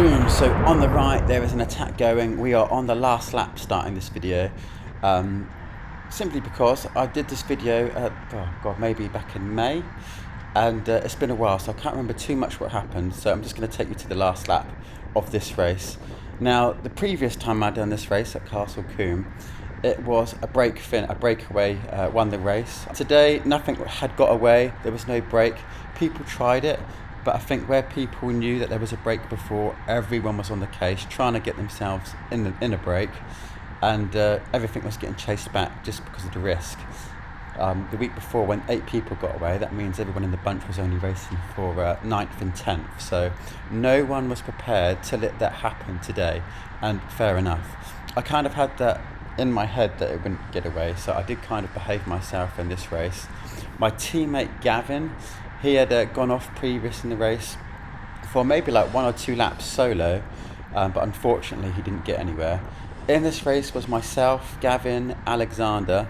Boom, so on the right there is an attack going. We are on the last lap starting this video. Simply because I did this video, maybe back in May, and it's been a while, so I can't remember too much what happened, so I'm just going to take you to the last lap of this race. Now, the previous time I'd done this race at Combe, it was a breakaway won the race. Today, nothing had got away, there was no break. People tried it, but I think where people knew that there was a break before, everyone was on the case, trying to get themselves in a break, and everything was getting chased back just because of the risk. The week before, when 8 people got away, that means everyone in the bunch was only racing for 9th and 10th, so no one was prepared to let that happen today, and fair enough. I kind of had that in my head that it wouldn't get away, so I did kind of behave myself in this race. My teammate Gavin, he had gone off previous in the race for maybe like 1 or 2 laps solo, but unfortunately he didn't get anywhere. In this race was myself, Gavin, Alexander,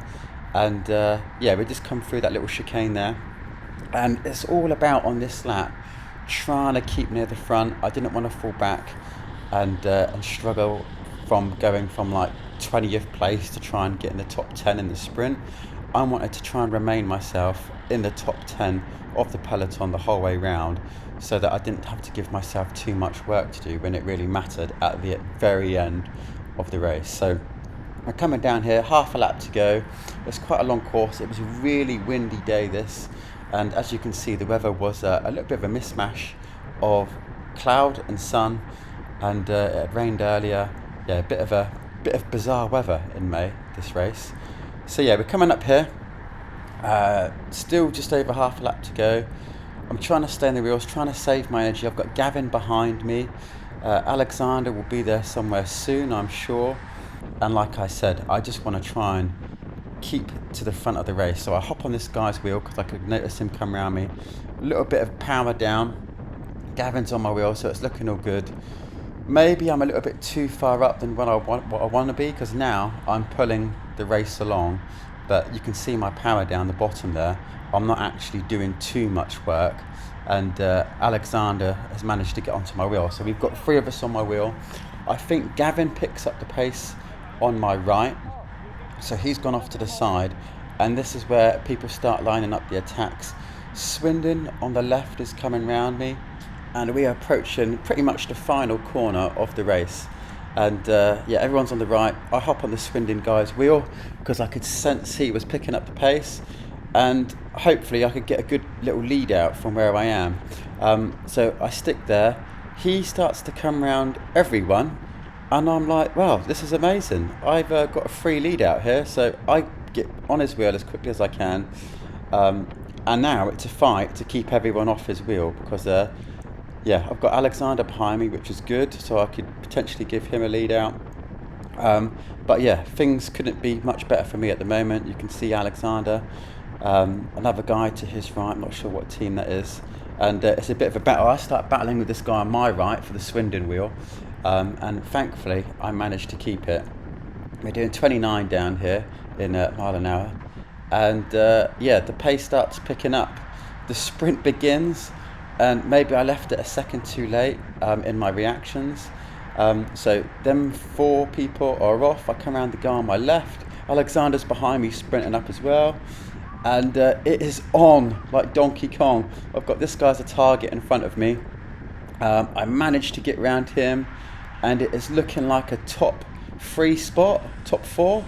and we just come through that little chicane there, and it's all about on this lap trying to keep near the front. I didn't want to fall back and struggle from going from like 20th place to try and get in the top 10 in the sprint. I wanted to try and remain myself in the top 10 of the peloton the whole way round, so that I didn't have to give myself too much work to do when it really mattered at the very end of the race. So I'm coming down here, half a lap to go. It's quite a long course. It was a really windy day this, and as you can see, the weather was a little bit of a mismatch of cloud and sun, and it had rained earlier. Yeah, a bit of bizarre weather in May, this race. So yeah, we're coming up here, still just over half a lap to go. I'm trying to stay in the wheels, trying to save my energy. I've got Gavin behind me. Alexander will be there somewhere soon, I'm sure. And like I said, I just want to try and keep to the front of the race. So I hop on this guy's wheel because I could notice him come around me. A little bit of power down. Gavin's on my wheel, so it's looking all good. Maybe I'm a little bit too far up than what I want to be, because now I'm pulling the race along, but you can see my power down the bottom there. I'm not actually doing too much work, and Alexander has managed to get onto my wheel. So we've got 3 of us on my wheel. I think Gavin picks up the pace on my right, so he's gone off to the side, and this is where people start lining up the attacks. Swindon on the left is coming round me, and we are approaching pretty much the final corner of the race. And everyone's on the right. I hop on the Swindon guy's wheel because I could sense he was picking up the pace, and hopefully I could get a good little lead out from where I am. So I stick there. He starts to come round everyone, and I'm like, wow, this is amazing. I've got a free lead out here, so I get on his wheel as quickly as I can. And now it's a fight to keep everyone off his wheel, because I've got Alexander behind me, which is good, so I could potentially give him a lead out. But yeah, things couldn't be much better for me at the moment. You can see Alexander, another guy to his right, I'm not sure what team that is. And it's a bit of a battle. I start battling with this guy on my right for the Swindon wheel, and thankfully I managed to keep it. We're doing 29 down here in mile an hour, and the pace starts picking up. The sprint begins, and maybe I left it a second too late in my reactions. So them 4 people are off. I come around the guy on my left. Alexander's behind me, sprinting up as well. And it is on like Donkey Kong. I've got this guy as a target in front of me. I managed to get around him, and it is looking like a top 3 spot, top 4.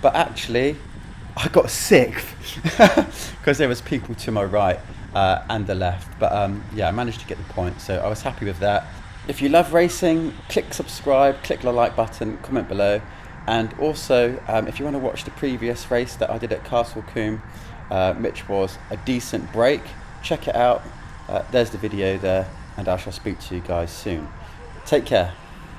But actually, I got 6th because there was people to my right and the left. But I managed to get the point, so I was happy with that. If you love racing, click subscribe, click the like button, comment below. And also, if you want to watch the previous race that I did at Combe, which was a decent break, check it out. There's the video there, and I shall speak to you guys soon. Take care.